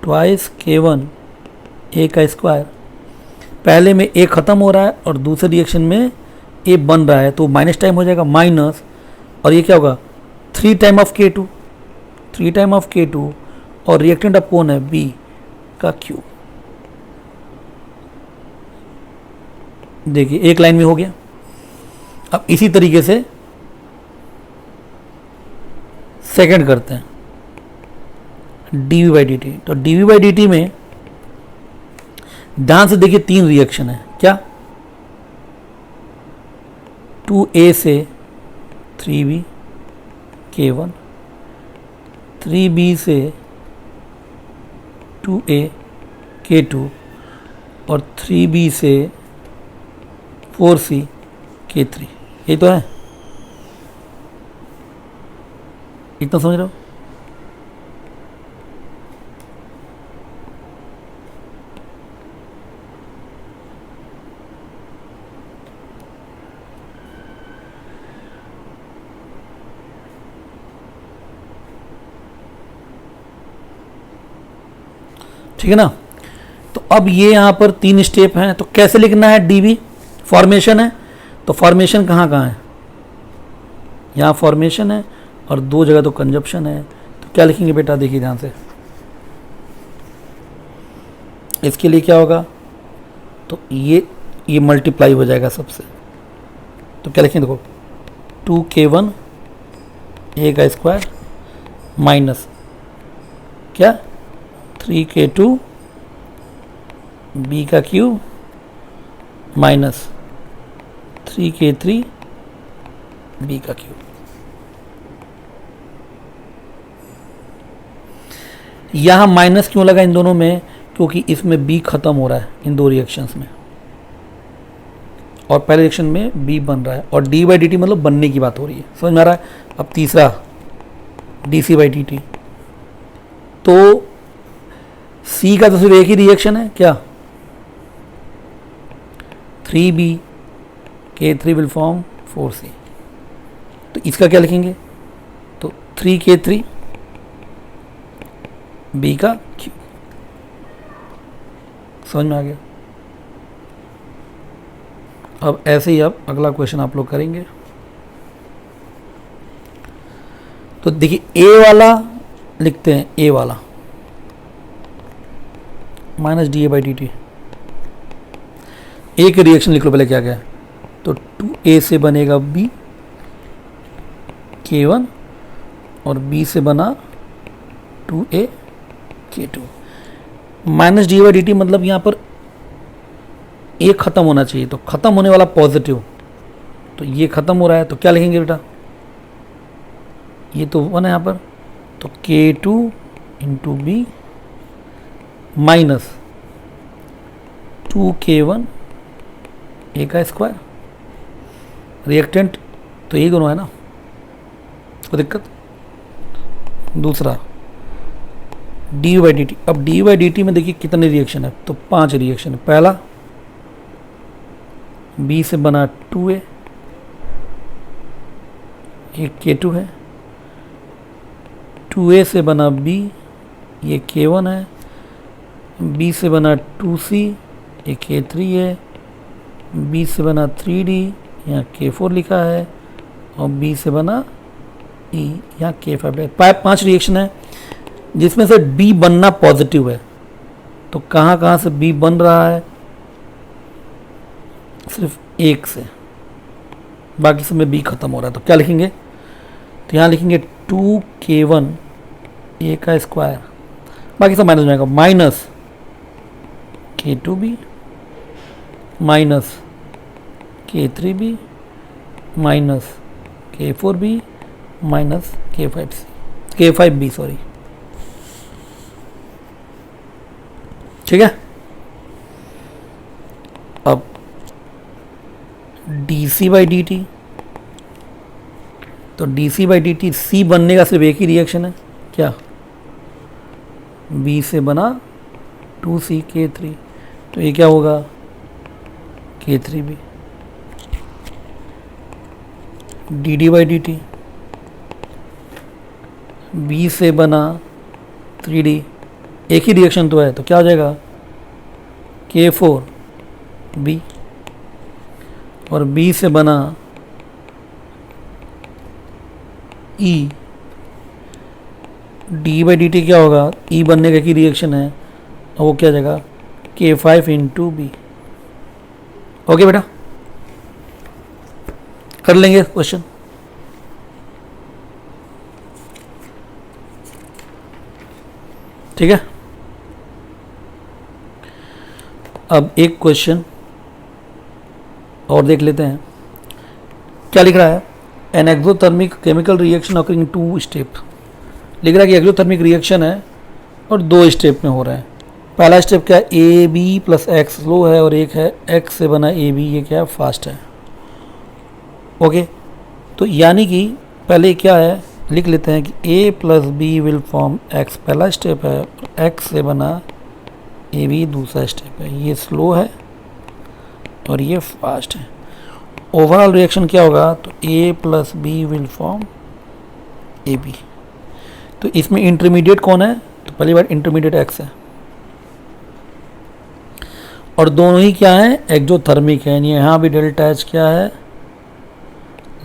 ट्वाइस K1 ए का स्क्वायर, पहले में ए ख़त्म हो रहा है और दूसरे रिएक्शन में ए बन रहा है, तो माइनस टाइम हो जाएगा माइनस, और ये क्या होगा 3 time of K2, 3 time of K2, और रिएक्टेंट अब कौन है B का Q। देखिए एक लाइन में हो गया। अब इसी तरीके से सेकंड करते हैं dV/dt। तो dV/dt में ध्यान से देखिए 3 रिएक्शन है, क्या 2A से 3B K1, 3B से 2A K2 और 3B से 4C K3। यही तो है, इतना समझ रहे हो। ठीक है ना। तो अब ये यहाँ पर 3 स्टेप हैं, तो कैसे लिखना है, डीवी फॉर्मेशन है, तो फॉर्मेशन कहाँ कहाँ है, यहाँ फॉर्मेशन है और 2 जगह तो कंजप्शन है। तो क्या लिखेंगे बेटा, देखिए ध्यान से, इसके लिए क्या होगा, तो ये मल्टीप्लाई हो जाएगा सबसे। तो क्या लिखेंगे, देखो 2K1 ए का स्क्वायर माइनस क्या 3K2 बी का क्यूब माइनस 3K3 बी का क्यूब। यहाँ माइनस क्यों लगा इन दोनों में, क्योंकि इसमें बी खत्म हो रहा है इन 2 रिएक्शंस में, और पहले रिएक्शन में बी बन रहा है, और d/dt मतलब बनने की बात हो रही है, समझ में आ रहा है। अब तीसरा dC/dt, तो C का तो सिर्फ एक ही रिएक्शन है, क्या 3B K3 will form 4C। तो इसका क्या लिखेंगे, तो 3K3 B का क्यूब। समझ में आ गया। अब ऐसे ही अब अगला क्वेश्चन आप लोग करेंगे। तो देखिए ए वाला लिखते हैं, ए वाला माइनस dA/dt, ए के रिएक्शन लिख लो पहले क्या क्या है, तो 2A से बनेगा B K1 और B से बना 2A K2। माइनस dA/dt मतलब यहाँ पर ए ख़त्म होना चाहिए, तो ख़त्म होने वाला पॉजिटिव, तो ये ख़त्म हो रहा है, तो क्या लिखेंगे बेटा, ये तो 1 है यहाँ पर, तो K2 into B minus 2K1 ए का स्क्वायर, रिएक्टेंट तो यही दोनों है ना, कोई दिक्कत। दूसरा dV/dt, अब dV/dt में देखिए कितने रिएक्शन है, तो 5 रिएक्शन है। पहला B से बना 2A, एक K2 है, 2A से बना B, ये K1 है, B से बना 2C, ये K3 है, B से बना 3D, यहाँ K4 लिखा है, और B से बना E, यहाँ K5 है। 5 रिएक्शन है जिसमें से B बनना पॉजिटिव है, तो कहाँ कहाँ से B बन रहा है, सिर्फ एक से, बाकी सब में B खत्म हो रहा है। तो क्या लिखेंगे, तो यहाँ लिखेंगे 2K1 ए का स्क्वायर, बाकी सब माइनस हो जाएगा, minus K2B minus K3B minus K4B minus K5B sorry, ठीक है। अब dC/dt, तो dC/dt C बनने का सिर्फ एक ही रिएक्शन है, क्या B से बना 2C K3, तो ये क्या होगा K3B। dD/dt, B से बना 3D, एक ही रिएक्शन तो है, तो क्या हो जाएगा K4B और B से बना E, d/dt क्या होगा, E बनने का की रिएक्शन है और वो क्या जाएगा K5 इंटू बी। ओके बेटा, कर लेंगे क्वेश्चन। ठीक है, अब एक क्वेश्चन और देख लेते हैं। क्या लिख रहा है, an exothermic chemical reaction occurring in 2 step. लिख रहा है कि एक्सोथर्मिक रिएक्शन है और 2 स्टेप में हो रहा है। पहला स्टेप क्या है, A B plus X slow है और एक है एक्स से बना ए बी, ये क्या है फास्ट है। ओके, तो यानी कि पहले क्या है लिख लेते हैं कि A plus B will form X, पहला स्टेप है, और एक्स से बना ए बी दूसरा स्टेप है। ये स्लो है और ये फास्ट है। ओवरऑल रिएक्शन क्या होगा, तो A plus B will form A B. तो इसमें इंटरमीडिएट कौन है, तो पहली बार इंटरमीडिएट एक्स है और दोनों ही क्या है एक्सोथर्मिक है। यानी यहाँ भी डेल्टा एच क्या है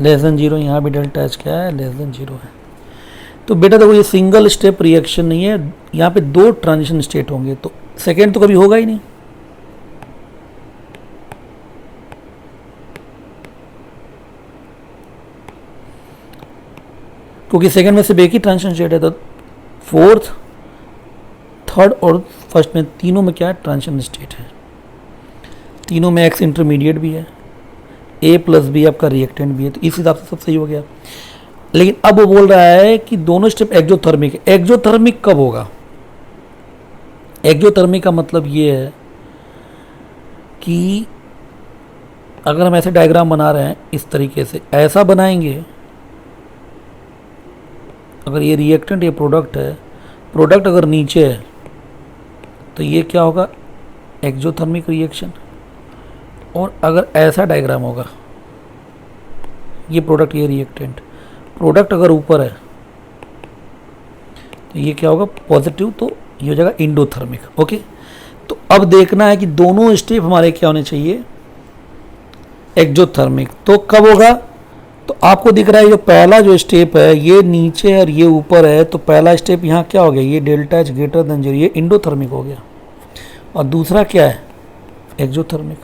लेस देन 0, यहाँ भी डेल्टा एच क्या है लेस देन 0 है। तो बेटा देखो ये सिंगल स्टेप रिएक्शन नहीं है, यहाँ पे 2 ट्रांजिशन स्टेट होंगे, तो सेकेंड तो कभी होगा ही नहीं। क्योंकि सेकेंड में सिर्फ एक ही ट्रांजिशन स्टेट है, तो फोर्थ, थर्ड और फर्स्ट में तीनों में क्या है ट्रांजिशन स्टेट है। तीनों में एक्स इंटरमीडिएट भी है, ए प्लस बी आपका रिएक्टेंट भी है, तो इस हिसाब से सब सही हो गया। लेकिन अब वो बोल रहा है कि दोनों स्टेप एक्सोथर्मिक है। एक्सोथर्मिक कब होगा, एक्सोथर्मिक का मतलब ये है कि अगर हम ऐसे डायग्राम बना रहे हैं इस तरीके से, ऐसा बनाएंगे, अगर ये रिएक्टेंट ये प्रोडक्ट है, प्रोडक्ट अगर नीचे है तो ये क्या होगा एक्सोथर्मिक रिएक्शन। और अगर ऐसा डायग्राम होगा, ये प्रोडक्ट ये रिएक्टेंट, प्रोडक्ट अगर ऊपर है तो ये क्या होगा पॉजिटिव, तो ये हो जाएगा इंडोथर्मिक। ओके, तो अब देखना है कि दोनों स्टेप हमारे क्या होने चाहिए एक्सोथर्मिक। तो कब होगा, तो आपको दिख रहा है जो पहला जो स्टेप है ये नीचे और ये ऊपर है, तो पहला स्टेप यहाँ क्या हो गया, ये डेल्टा एच ग्रेटर देन 0, ये इंडोथर्मिक हो गया। और दूसरा क्या है एक्सोथर्मिक,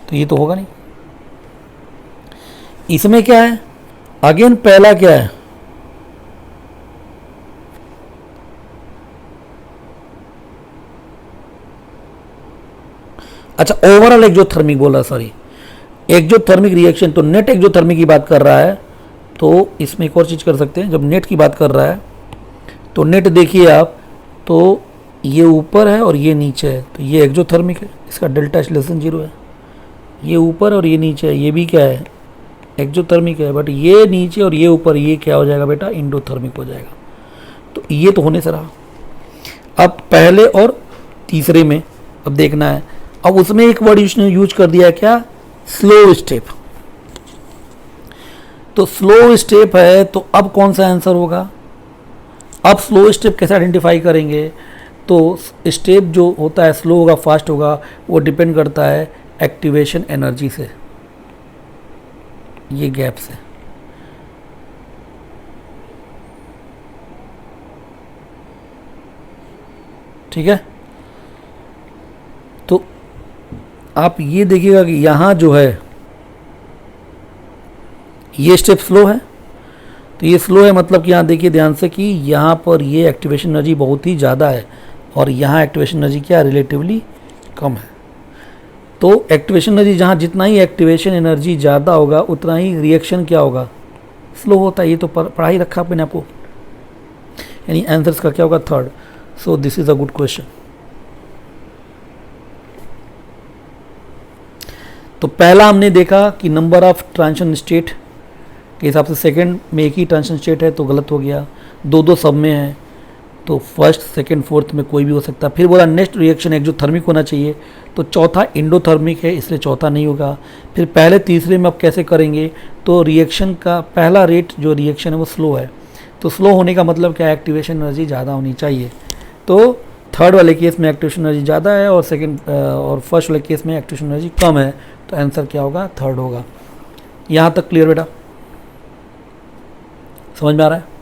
तो ये तो होगा नहीं। इसमें क्या है, अगेन पहला क्या है अच्छा ओवरऑल एक्सोथर्मिक बोला, सॉरी एक्सोथर्मिक रिएक्शन, तो नेट एक्सोथर्मिक की बात कर रहा है। तो इसमें एक और चीज़ कर सकते हैं, जब नेट की बात कर रहा है तो नेट देखिए आप, तो ये ऊपर है और ये नीचे है, तो ये एक्सोथर्मिक है, इसका डेल्टा एच लेस देन 0 है। ये ऊपर और ये नीचे है, ये भी क्या है एक्सोथर्मिक है, बट ये नीचे और ये ऊपर, ये क्या हो जाएगा बेटा इंडोथर्मिक हो जाएगा। तो ये तो होने से रहा। अब पहले और तीसरे में अब देखना है, अब उसमें एक वर्ड उसने यूज कर दिया है क्या, स्लो स्टेप। तो स्लो स्टेप है, तो अब कौन सा आंसर होगा, अब स्लो स्टेप कैसे आइडेंटिफाई करेंगे, तो स्टेप जो होता है स्लो होगा फास्ट होगा, वो डिपेंड करता है एक्टिवेशन एनर्जी से, ये गैप से। ठीक है, तो आप ये देखिएगा कि यहाँ जो है ये स्टेप स्लो है, तो ये स्लो है मतलब कि यहाँ देखिए ध्यान से कि यहाँ पर ये एक्टिवेशन एनर्जी बहुत ही ज़्यादा है और यहाँ एक्टिवेशन एनर्जी क्या रिलेटिवली कम है। तो एक्टिवेशन एनर्जी जहाँ जितना ही एक्टिवेशन एनर्जी ज़्यादा होगा उतना ही रिएक्शन क्या होगा स्लो होता है। ये तो पढ़ाई रखा आपने आपको, यानी आंसर्स का क्या होगा third. So this is a good question. तो पहला हमने देखा कि नंबर ऑफ ट्रांजिशन स्टेट के हिसाब से सेकंड में एक ही ट्रांजिशन स्टेट है तो गलत हो गया, दो दो सब में है तो फर्स्ट सेकंड फोर्थ में कोई भी हो सकता है। फिर बोला नेक्स्ट रिएक्शन एक्सोथर्मिक होना चाहिए, तो चौथा इंडोथर्मिक है इसलिए चौथा नहीं होगा। फिर पहले तीसरे में अब कैसे करेंगे, तो रिएक्शन का पहला रेट जो रिएक्शन है वो स्लो है, तो स्लो होने का मतलब क्या है एक्टिवेशन एनर्जी ज़्यादा होनी चाहिए। तो थर्ड वाले केस में एक्टिवेशन एनर्जी ज़्यादा है और सेकंड और फर्स्ट वाले केस में एक्टिवेशन एनर्जी कम है, तो आंसर क्या होगा? थर्ड होगा। यहाँ तक क्लियर बेटा, समझ में आ रहा है?